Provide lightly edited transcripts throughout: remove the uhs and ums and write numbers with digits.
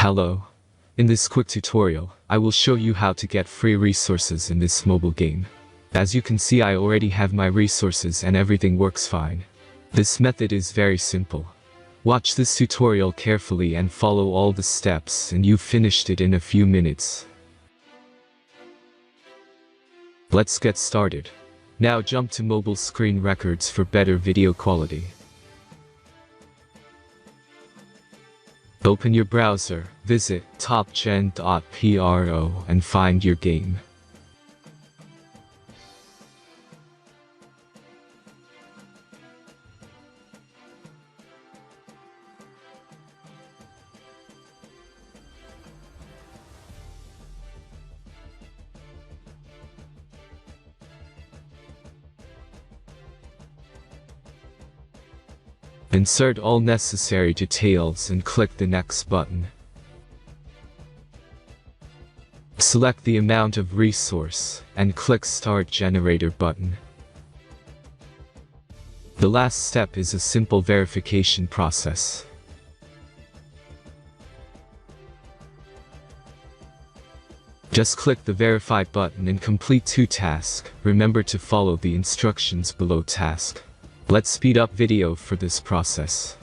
Hello. In this quick tutorial, I will show you how to get free resources in this mobile game. As you can see, I already have my resources and everything works fine. This method is very simple. Watch this tutorial carefully and follow all the steps and you've finished it in a few minutes. Let's get started. Now jump to mobile screen records for better video quality. Open your browser, visit topgen.pro and find your game. Insert all necessary details and click the Next button. Select the amount of resource and click Start Generator button. The last step is a simple verification process. Just click the Verify button and complete 2 tasks. Remember to follow the instructions below task. Let's speed up video for this process.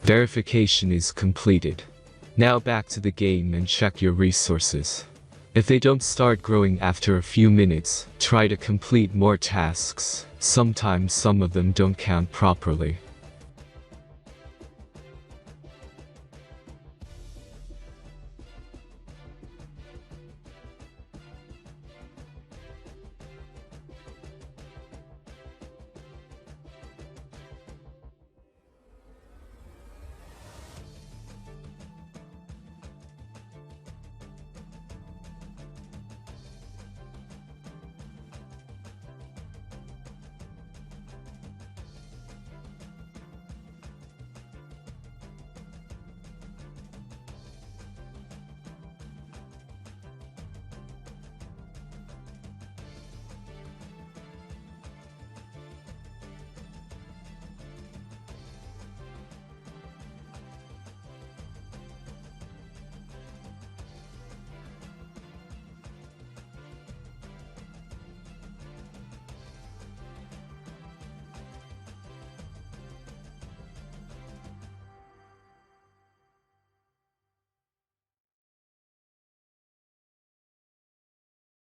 Verification is completed. Now back to the game and check your resources. If they don't start growing after a few minutes, try to complete more tasks. Sometimes some of them don't count properly.